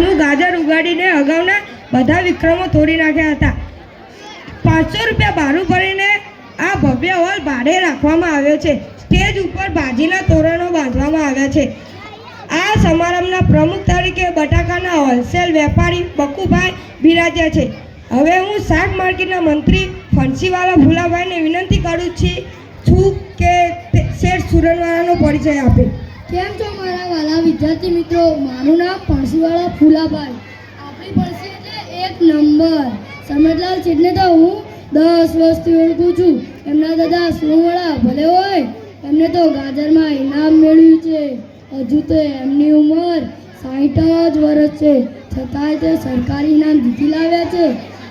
ઘરનું ગાજર ઉગાડીને અગાઉના બધા વિક્રમો તોડી નાખ્યા હતા. 500 રૂપિયા ભાડું ભરીને આ ભવ્ય હોલ ભાડે રાખવામાં આવ્યો છે. સ્ટેજ ઉપર ભાજીના તોરણો બાંધવામાં આવ્યા છે. આ સમારંભના પ્રમુખ તરીકે બટાકાના હોલસેલ વેપારી બકુભાઈ બિરાજ્યા છે. હવે હું શાક માર્કેટના મંત્રી ફણસીવાલા ભુલાભાઈને વિનંતી કરું છું કે શેઠ સુરનવાળાનો પરિચય આપે. કેમ છો મારા વાલા વિદ્યાર્થી મિત્રો? મારું નામ ફણસીવાળા ફૂલાભાઈ. આપણી ફણસી એટલે એક નંબર. સમજલાલ શેઠને તો હું 10 વર્ષથી ઓળખું છું. એમના દાદા સુરનવાળા ભલે હોય, એમને તો ગાજરમાં ઇનામ મેળવ્યું છે. હજુ તો એમની ઉંમર 60 જ વર્ષ છે, છતાંય તે સરકારી ઇનામ જીતી લાવ્યા છે.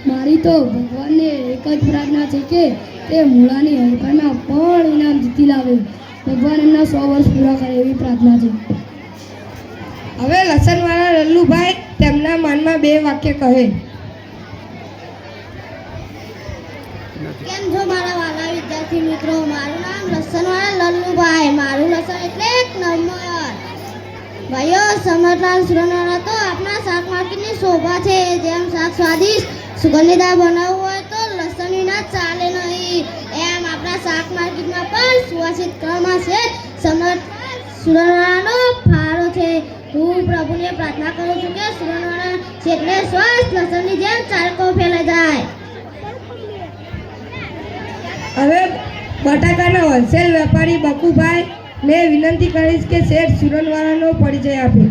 મારી તો ભગવાનને એક જ પ્રાર્થના છે કે તે મૂળાની હરફાઈમાં પણ ઇનામ જીતી લાવે. ભગવાન એમના 100 વર્ષ પૂરા કરે એવી પ્રાર્થના છે. હવે લસણવાળા લલ્લુભાઈ તેમના માનમાં 2 વાક્ય કહે. કેમ છો મારા વાલા વિદ્યાર્થી મિત્રો? મારું નામ લસણવાળા લલ્લુભાઈ. મારું લસણ એટલે એક નંબર. ભાઈઓ, સમરલાલ સુરનવાળા તો આપણા શાક માર્કેટની શોભા છે. જેમ શાક સ્વાદિષ્ટ સુગંધીદાર બનાવવું હોય તો લસણ વિના ચાલે નહીં, એમ આપણા શાક માર્કેટમાં પણ સુવાસિત કરવામાં છે સમરલાલ સુરનવાળાનો ફાળો છે. હું પ્રભુને પ્રાર્થના કરું છું કે સુરનવાળા શેઠને સ્વસ્થ લસણની જેમ ચારકો ફેલાઈ જાય. હવે બટાકાના હોલસેલ વેપારી બકુભાઈ ને વિનંતી કરીશ કે શેઠ સુરનવાળાનો પરિચય આપે.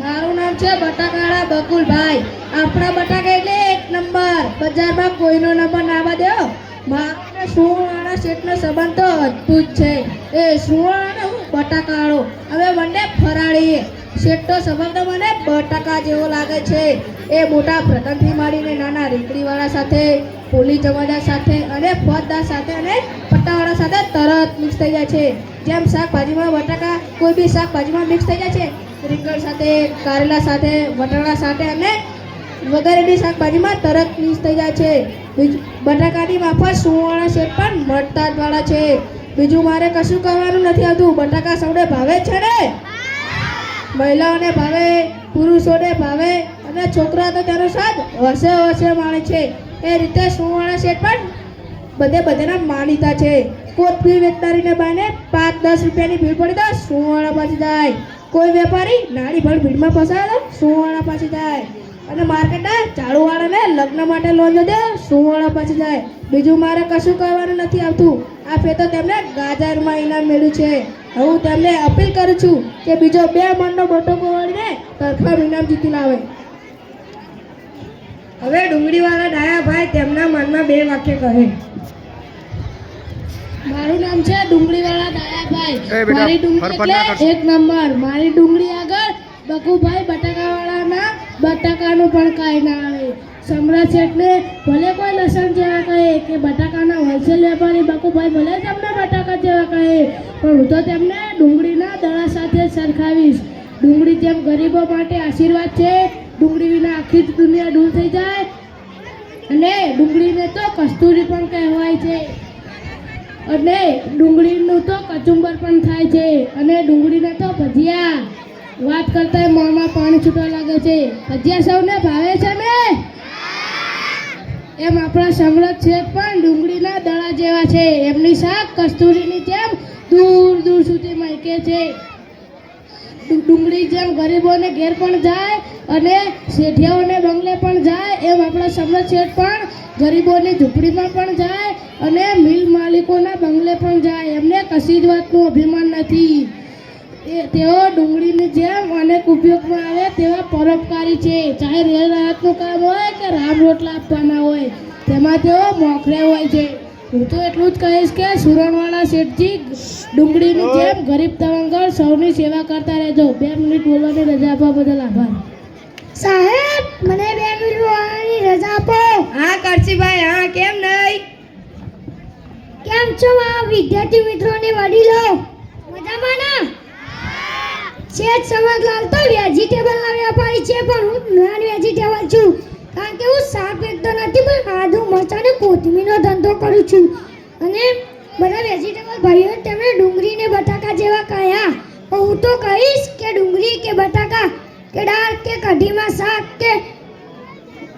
મારું નામ છે બટાકાળા બકુલભાઈ. આપણા બટાકા એટલે એક નંબર. બજારમાં કોઈનો નંબર ના બાંધ્યો. મારા સુરનવાળા શેઠનો સંબંધ તો અદ્ભુત છે. એ સુરનવાળા હું બટાકાળો. હવે બંને ફરાળીએ. શેઠનો સંબંધ તો મને બટાકા જેવો લાગે છે. એ મોટા પ્રતનથી માંડીને નાના રીકડીવાળા સાથે, પોલીસ જમાદાર સાથે અને ફોજદાર સાથે અને પટ્ટાવાળા સાથે તરત મિક્સ થઈ જાય છે. જેમ શાકભાજીમાં બટાકા કોઈ બી શાકભાજીમાં મિક્સ થઈ જાય છે, રીંગણ સાથે, કારેલા સાથે, વટાણા સાથે અને વગેરેની શાકભાજીમાં તરત મિક્સ થઈ જાય છે. બટાકાની માફક સુરનવાળા શેઠ પણ મળતા જ વાળા છે. બીજું મારે કશું કરવાનું નથી આવતું. બટાકા સૌને ભાવે છે ને? મહિલાઓને ભાવે, પુરુષોને ભાવે અને છોકરા તો તેનો સ્વાદ વસે માણે છે. એ રીતે સુરનવાળા શેઠ પણ બધાના માનીતા છે. કોથમીર વેચનારીને બાને 5-10 રૂપિયાની ભીડ પડી તો સુરનવાળા પાછી જાય. કોઈ વેપારી નાની ભર ભીડમાં ફસાય તો સુરનવાળા પાછી જાય. અને માર્કેટના ઝાડુવાળાને લગ્ન માટે લોન દે સુરનવાળા પાછી જાય. બીજું મારે કશું કરવાનું નથી આવતું. આ ફેર તો તેમને ગાજરમાં ઇનામ મળ્યું છે. હું તેમને અપીલ કરું છું કે બીજો 2 મણનો બટાકો વળીને તરફામ ઇનામ જીતી લાવે. હવે ડુંગળીવાળા ડાયાભાઈ તેમના મનમાં 2 વાક્ય કહે. મારું નામ છે ડુંગળીવાળા ડાયાભાઈ. મારી ડુંગળી એટલે એક નંબર. મારી ડુંગળી આગળ બકુભાઈ બટાકાવાળાના બટાકાનું પણ કાંઈ ના આવે. સમ્રાટ શેઠને ભલે કોઈ લસણ જેવા કહે કે બટાકાના હોલસેલ વેપારી બકુભાઈ ભલે તમને બટાકા જેવા કહે, પણ હું તો તેમને ડુંગળીના દડા સાથે સરખાવીશ. ડુંગળી જેમ ગરીબો માટે આશીર્વાદ છે, ડુંગળી વિના આખી જ દુનિયા દૂર થઈ જાય. અને ડુંગળીને તો કસ્તુરી પણ કહેવાય છે. અને ડુંગળીનું તો કચુંબર પણ થાય છે. અને ડુંગળીને તો ભજીયા વાત કરતા મોંમાં પાણી છૂટવા લાગે છે. ભજીયા સૌને ભાવે છે ને? એમ આપણા સમ્રાટ શેઠ પણ ડુંગળીના દડા જેવા છે. એમની શાક કસ્તુરીની જેમ દૂર દૂર સુધી મહેકે છે. ડુંગળી જેમ ગરીબોને ઘેર પણ જાય અને શેઠિયાઓને બંગલે પણ જાય, એમ આપણા સમ્રાટ શેઠ પણ ગરીબોની ઝૂંપડીમાં પણ જાય અને મિલ માલિકોના બંગલે પણ જાય. એમને કશી જ વાતનું અભિમાન નથી. તેઓ ડુંગળીની જેમ અનેક ઉપયોગમાં આવે તેવા પરોપકારી છે. ચાહે રેલ રાહતનું કામ હોય કે રામ રોટલા આપવાના હોય, તેમાં તેઓ મોખરે હોય છે. હું તો એટલું જ કહીશ કે સુરનવાળા શેઠજી ડુંગળીની જેમ ગરીબ તવંગર સૌની સેવા કરતા રહેજો. 2 મિનિટ બોલવાની રજા આપવા બદલ આભાર. સાહેબ, મને 2 મિનિટ બોલવાની રજા આપો. હા કરશીભાઈ, હા કેમ નહીં? કેમ છો મારા વિદ્યાર્થી મિત્રો અને વડીલો? મજામાં ના? શેઠ સમરલાલ તો વેજીટેબલના વેપારી છે, પણ હું નોન વેજીટેબલ છું. કારણ કે હું શાક વેચતો નથી, પણ આદુ મરચાં અને કોથમીરનો ધંધો કરું છું. અને બધા વેજીટેબલ ભાઈઓ તેમણે ડુંગળીને બટાકા જેવા કહ્યા, પણ હું તો કહીશ કે કે બટાકા કે દાળ કે કઢીમાં શાક કે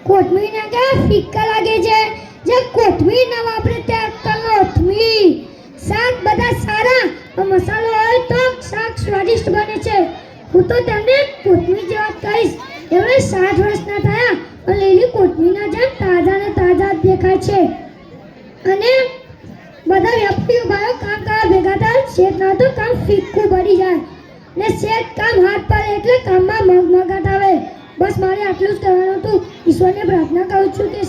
કોથમીર નાખ્યા ફિક્કા લાગે છે. જે કોથમીર ના વાપરે તે અક્કલનો ઓથમી. શાક બધા સારા પણ મસાલો હોય તો શાક સ્વાદિષ્ટ બને છે. હું તો તમને કોથમીર જેવા કહીશ. એમણે 60 વર્ષના થયા પણ લીલી કોથમીરના જેમ તાજા ને તાજા જ દેખાય છે. અને બધા વ્યક્તિઓ ભાઈઓ કામ કરવા ભેગા થાય. શેઠ ના તો કામ ફિક્કું પડી જાય ને શેઠ કામ હાથ પાડે એટલે કામમાં મગમગાટ આવે. બસ મારે આટલું જ કહેવાનું હતું. ઈશ્વરને પ્રાર્થના કરું છું કે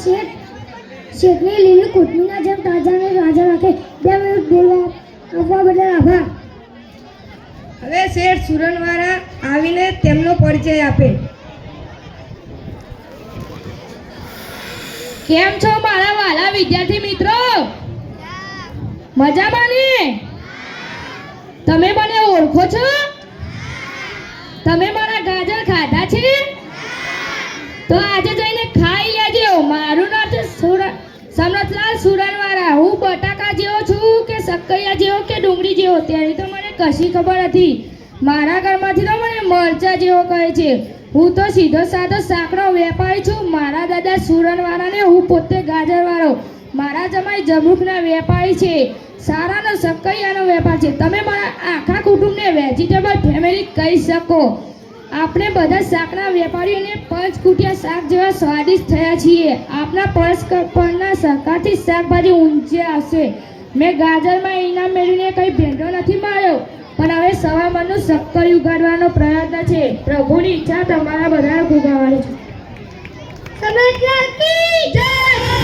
શેઠને લીલી કોથમીરના જેમ તાજા ને તાજા રાખે. 2 મિનિટ બોલવા આપવા બદલ આભાર. હવે શેઠ સુરનવાળા આવીને તેમનો પરિચય આપે. કેમ છો મારા વાલા વિદ્યાર્થી મિત્રો? મજામાં ને? તમે મને ઓળખો છો? તમે મારા ગાજર ખાધા છે? તો આજે જઈને ખાઈ લેજો. મારું નામ છે સમરથલાલ સુરનવાળા. હું બટાકા જેવો છું કે સક્કરિયા જેવો કે ડુંગળી જેવો તેની તો મને કશી ખબર નથી. મારા ઘરમાંથી તો મને મરચા જેવો કહે છે. હું તો સીધો સાધો શાકનો વેપારી છું. મારા દાદા સુરનવાળા ને હું પોતે ગાજરવાળો. મારા જમાઈ જમરૂખના વેપારી છે. સારાનો સક્કરિયાનો વેપાર છે. તમે મારા આખા કુટુંબને વેજીટેબલ ફેમિલી કહી શકો. આપણે બધા શાકના વેપારીઓને પંચકુટિયા શાક જેવા સ્વાદિષ્ટ થયા છીએ. આપણા પર્સ પરના સરકારથી શાકભાજી ઊંચે આવશે. મેં ગાજરમાં ઇનામ મેળવીને કંઈ ભેંડો નથી માર્યો, પણ હવે સવારનું શક્કર ઉગાડવાનો પ્રયત્ન છે. પ્રભુની ઈચ્છા તમારા બધાને ભોગવવાની છે. સમરથલાલ કી જય.